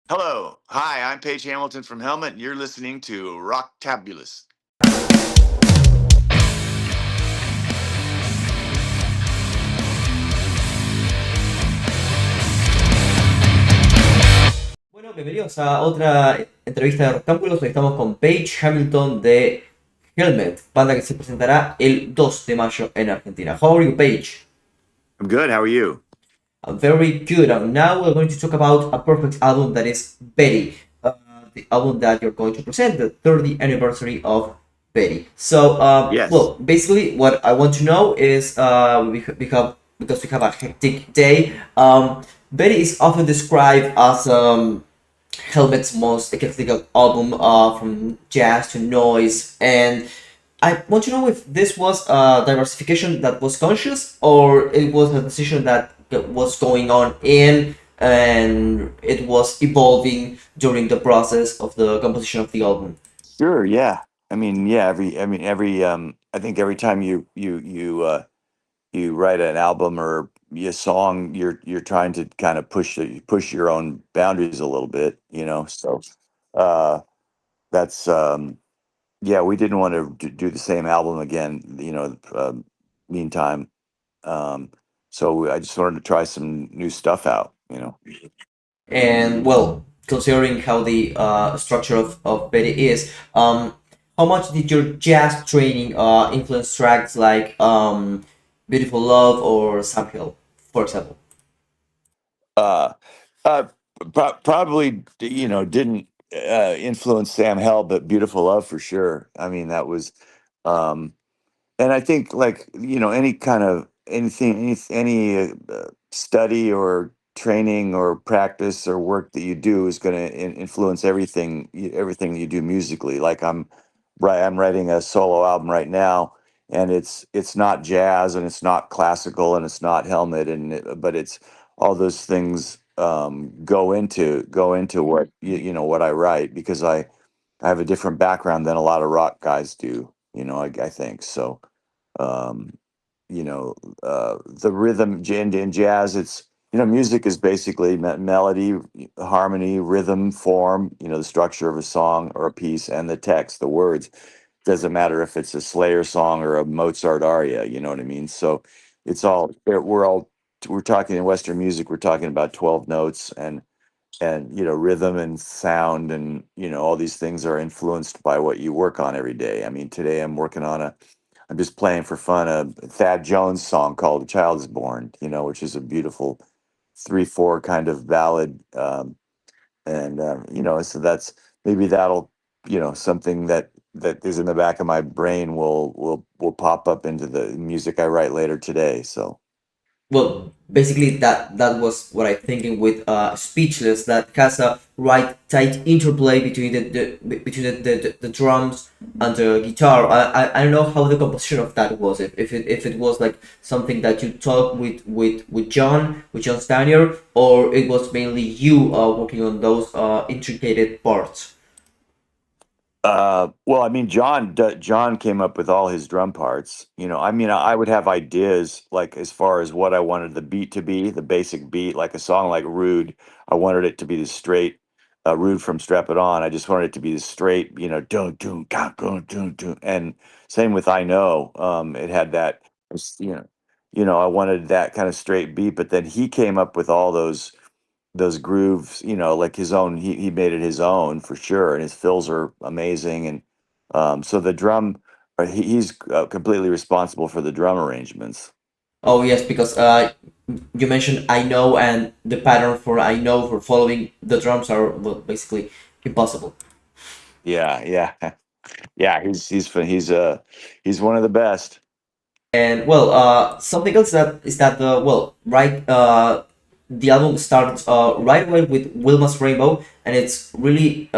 Hello. Hi, I'm Paige Hamilton from Helmet, and you're listening to Rocktabulous. Bueno, bienvenidos a otra entrevista de Rectángulos. Hoy estamos con Paige Hamilton de Helmet, banda que se presentará el 2 de mayo en Argentina. How are you, Paige? I'm good. How are you? I'm very good. And now we're going to talk about a perfect album that is Betty, the album that you're going to present, the 30th anniversary of Betty. So, Yes. well, basically, what I want to know is because we have a hectic day. Betty is often described as Helmet's most eclectic album, from jazz to noise, and I want to know if this was a diversification that was conscious or it was a decision that was going on and it was evolving during the process of the composition of the album. Sure. Yeah. Yeah. I think every time you write an album or a song, you're trying to kind of push your own boundaries a little bit. So uh, that's yeah. We didn't want to do the same album again. Meantime. Um, so I just wanted to try some new stuff out. And well, considering how the structure of Betty is, how much did your jazz training influence tracks like Beautiful Love or Sam Hill, for example? Uh, uh, Probably, didn't influence Sam Hell, but Beautiful Love for sure. I mean, that was, um, and I think like, any kind of anything, any study or training or practice or work that you do is going to influence everything that you do musically. Like I'm writing a solo album right now, and it's not jazz and it's not classical and it's not Helmet, but it's all those things go into what what I write, because I have a different background than a lot of rock guys do. I think so. um, the rhythm in jazz, it's, music is basically melody, harmony, rhythm, form, the structure of a song or a piece, and the text, the words. Doesn't matter if it's a Slayer song or a Mozart aria, you know what I mean? So it's all, we're talking in Western music, we're talking about 12 notes, and rhythm and sound, and all these things are influenced by what you work on every day. I mean, today I'm just playing for fun a Thad Jones song called "A Child Is Born," which is a beautiful 3/4 kind of ballad, and so that's, maybe that'll, something that is in the back of my brain will pop up into the music I write later today. So Well, basically that was what I'm thinking with Speechless, that has a right tight interplay between the drums and the guitar. I don't know how the composition of that was, if it was like something that you talked with John Steiner, or it was mainly you working on those intricate parts. well, I mean, John came up with all his drum parts. I mean, I would have ideas like as far as what I wanted the beat to be, the basic beat, like a song like "Rude." I wanted it to be the straight, "Rude" from Strap It On. I just wanted it to be the straight, dun dun ga dun dun dun. And same with "I Know." It had that, I wanted that kind of straight beat. But then he came up with all those grooves, like his own. He made it his own for sure, and his fills are amazing. And so the drum, he's completely responsible for the drum arrangements. Oh yes, because you mentioned I know, and the pattern for I know for following the drums are, well, basically impossible. Yeah, yeah, yeah. He's one of the best. And well, something else that is that the album starts right away with Wilma's Rainbow, and it's really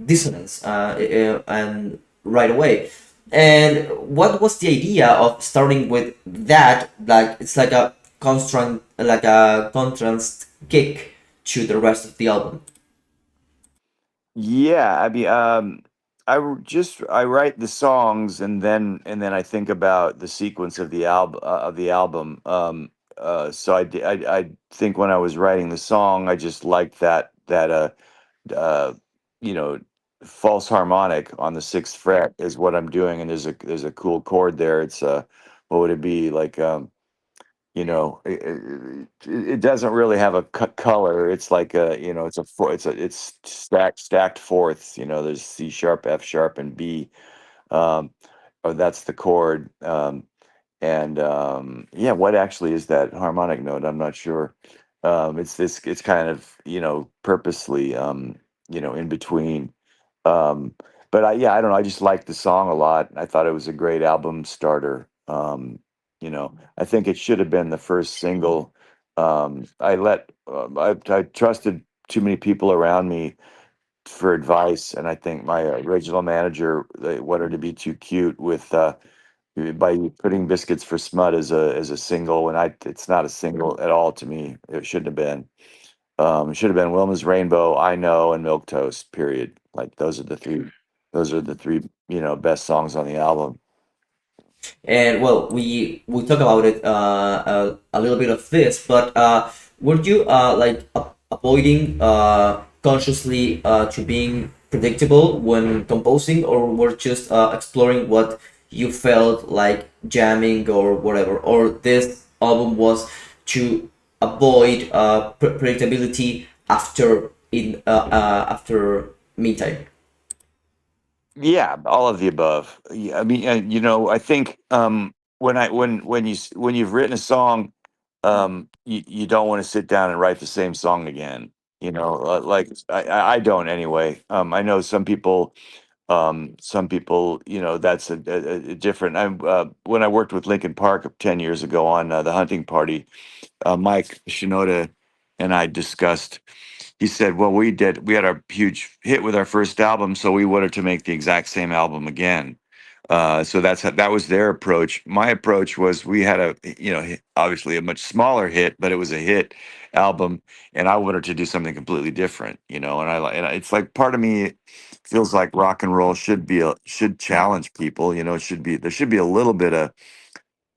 dissonance, and right away. And what was the idea of starting with that? Like it's like a contrast kick to the rest of the album. Yeah, I mean, I write the songs, and then I think about the sequence of the album. so I think when I was writing the song, I just liked that you know, false harmonic on the sixth fret is what I'm doing, and there's a cool chord there. It's what would it be like? It doesn't really have a color. It's like it's stacked fourths. There's C sharp, F sharp, and B. Um, oh, that's the chord. And yeah, what actually is that harmonic note? I'm not sure. It's kind of purposely in between. Um, but I don't know. I just liked the song a lot. I thought it was a great album starter. I think it should have been the first single. I trusted too many people around me for advice, and I think my original manager, they wanted to be too cute with by putting Biscuits for Smut as a single, and it's not a single at all to me. It shouldn't have been. It should have been Wilma's Rainbow, I Know, and Milk Toast. Period. Like those are the three. Those are the three best songs on the album. And well, we talk about it a little bit of this, but were you like avoiding consciously to being predictable when composing, or were just exploring what you felt like jamming or whatever? Or this album was to avoid predictability after meantime. Yeah, all of the above. Yeah, I mean, I think when you've written a song, you don't want to sit down and write the same song again. Like I don't anyway. I know some people, that's a different. When I worked with Lincoln Park 10 years ago on the Hunting Party, Mike Shinoda and I discussed. He said, "Well, we had a huge hit with our first album, so we wanted to make the exact same album again." So that was their approach. My approach was we had obviously a much smaller hit, but it was a hit album, and I wanted to do something completely different. And it's like part of me feels like rock and roll should challenge people. There should be a little bit of,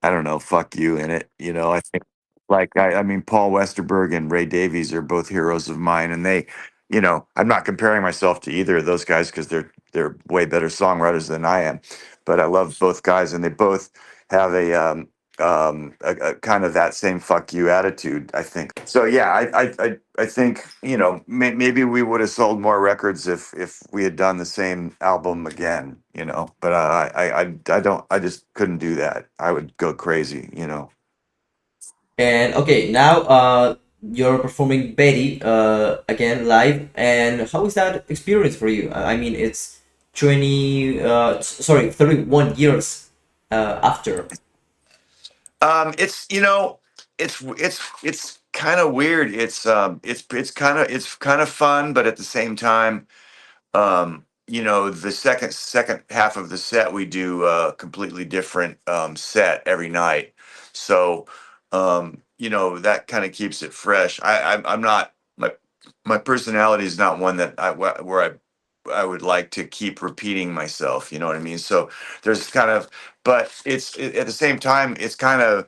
I don't know, fuck you in it. I think like I mean Paul Westerberg and Ray Davies are both heroes of mine, and I'm not comparing myself to either of those guys because they're way better songwriters than I am, but I love both guys, and they both have a kind of that same fuck you attitude, I think. So yeah, I think maybe we would have sold more records if we had done the same album again, but I don't, I just couldn't do that. I would go crazy. And okay, now you're performing Betty again live, and how is that experience for you? I mean, it's 31 years after. It's it's kind of weird. It's kind of fun, but at the same time, the second half of the set we do a completely different set every night. So that kind of keeps it fresh. I'm not, my personality is not one that where I would like to keep repeating myself. You know what I mean? So there's kind of, but at the same time, it's kind of,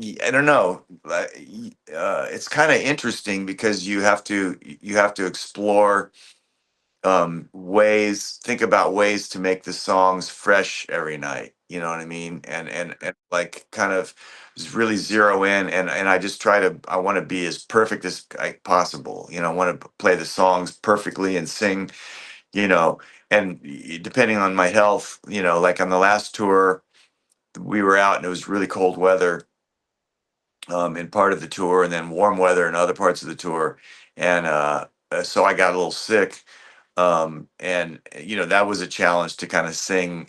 I don't know. It's kind of interesting because you have to explore think about ways to make the songs fresh every night. You know what I mean? And like kind of just really zero in, and I want to be as perfect as possible. I want to play the songs perfectly and sing. You know, and depending on my health, like on the last tour, we were out and it was really cold weather in part of the tour, and then warm weather in other parts of the tour, and so I got a little sick, and that was a challenge to kind of sing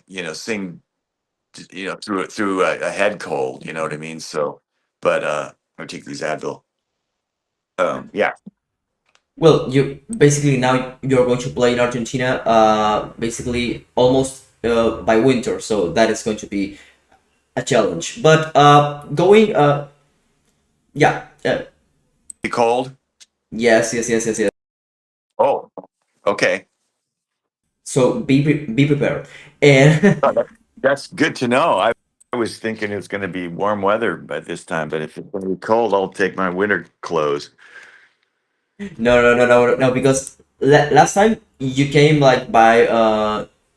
through a head cold. You know what I mean? So, but I take these Advil. Yeah. Well, you basically now you're going to play in Argentina, basically almost by winter, so that is going to be a challenge. But going, yeah, Be cold. yes, yes, yes, yes, yes. Oh, okay. So be prepared, and Oh, that's good to know. I was thinking it's going to be warm weather by this time, but if it's going to be cold, I'll take my winter clothes. No, because last time you came like by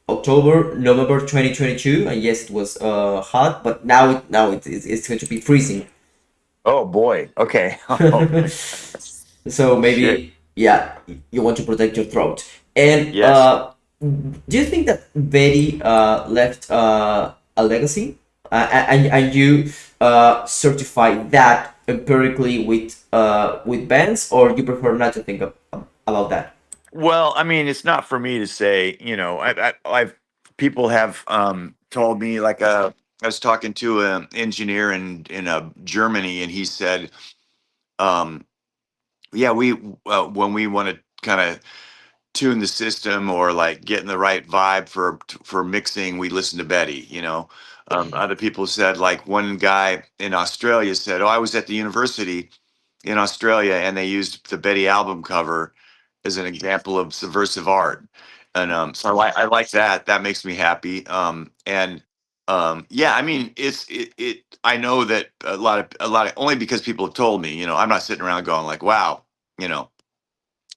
October, November 2022, and yes, it was hot, but it's going to be freezing. Oh boy. Okay. Oh my So shit. maybe, yeah, you want to protect your throat. And Yes. do you think that Betty left a legacy, and you certify that empirically with bands, or you prefer not to think about that? Well, I mean, it's not for me to say. I've people have told me like I was talking to an engineer in Germany, and he said, um, yeah, when we want to kind of tune the system or like getting the right vibe for mixing, we listen to Betty. Other people said, like one guy in Australia said, "Oh, I was at the university in Australia and they used the Betty album cover as an example of subversive art." And so I like that. That makes me happy. And yeah, I mean, it. I know that a lot of only because people have told me. I'm not sitting around going like, "Wow," you know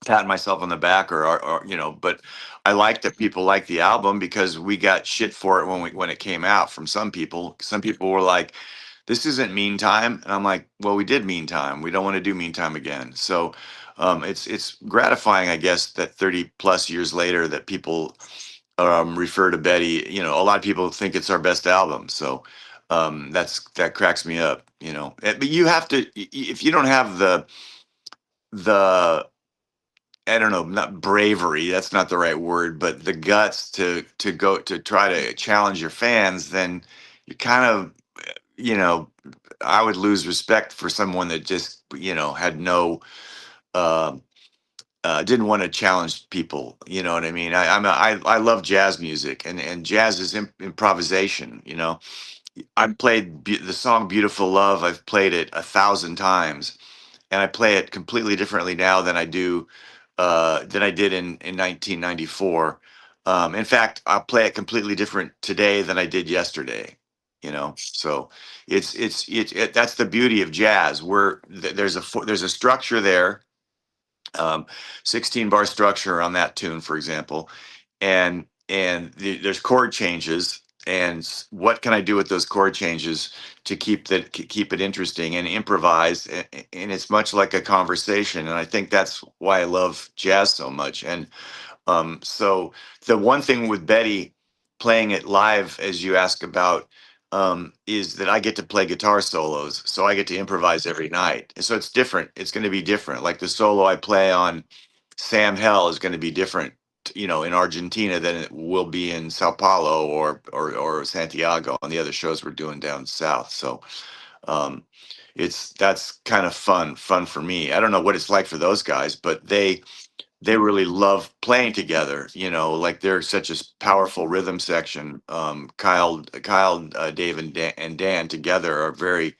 patting myself on the back or but I like that people like the album because we got shit for it when it came out from some people were like, this isn't meantime, and I'm like, well, we did meantime, we don't want to do meantime again. So it's gratifying, I guess, that 30 plus years later that people refer to Betty. A lot of people think it's our best album, so that cracks me up. But you have to, if you don't have the I don't know, not bravery, that's not the right word, but the guts to go to try to challenge your fans, then you kind of, you know, I would lose respect for someone that just, had no uh, didn't want to challenge people. You know what I mean? I love jazz music, and jazz is improvisation. I've played the song "Beautiful Love." I've played it 1,000 times, and I play it completely differently now than I did in 1994. In fact, I'll play it completely different today than I did yesterday. So that's the beauty of jazz. There's a structure there, um, 16 bar structure on that tune, for example, there's chord changes, and what can I do with those chord changes to keep it interesting and improvise, and it's much like a conversation, and I think that's why I love jazz so much. And so the one thing with Betty playing it live, as you ask about, is that I get to play guitar solos, so I get to improvise every night. And so it's different. It's going to be different. Like the solo I play on Sam Hell is going to be different, in Argentina than it will be in Sao Paulo or Santiago on the other shows we're doing down south. So um, that's kind of fun for me. I don't know what it's like for those guys, but they really love playing together. Like they're such a powerful rhythm section. Kyle, Dave, and Dan together are very,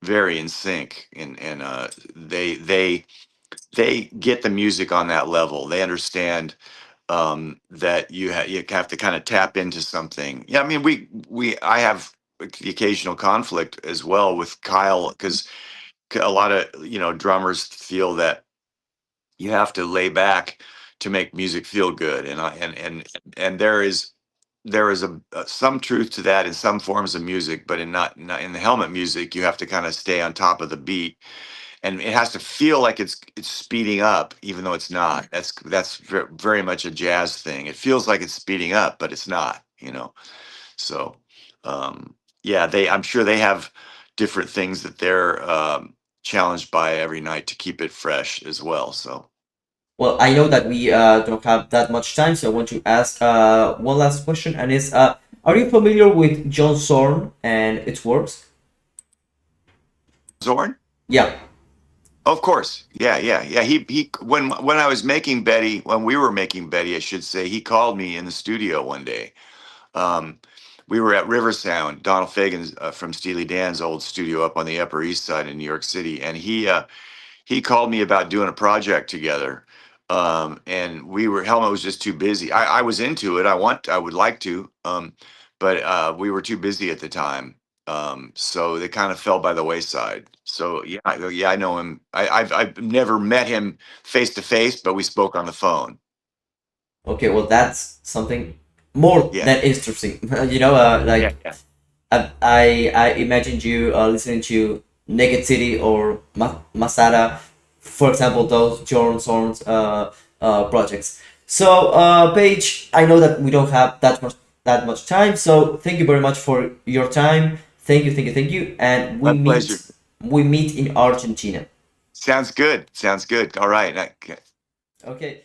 very in sync, and they get the music on that level. They understand that you have to kind of tap into something. Yeah, I mean, I have the occasional conflict as well with Kyle because a lot of drummers feel that you have to lay back to make music feel good, and there is some truth to that in some forms of music, but not in the helmet music. You have to kind of stay on top of the beat, and it has to feel like it's speeding up, even though it's not. That's very much a jazz thing. It feels like it's speeding up, but it's not. So yeah, I'm sure they have different things that they're challenged by every night to keep it fresh as well. So. Well, I know that we don't have that much time, so I want to ask one last question, and is are you familiar with John Zorn and its works? Zorn? Yeah. Of course. Yeah, yeah, yeah. He when I was making Betty, when we were making Betty, I should say, he called me in the studio one day. Um, we were at River Sound, Donald Fagen's from Steely Dan's old studio up on the Upper East Side in New York City, and he called me about doing a project together. And Helmut was just too busy. I was into it. I would like to, but we were too busy at the time. So they kind of fell by the wayside. So yeah, I know him. I've never met him face to face, but we spoke on the phone. Okay, well, that's something more Yeah, than interesting. yeah, Like yeah. I imagined you listening to Naked City or Masada, for example, those Zorn's projects. So, Paige, I know that we don't have that much time. So, thank you very much for your time. Thank you, thank you, thank you. And we My meet pleasure. we meet in Argentina. Sounds good. Sounds good. All right. Okay.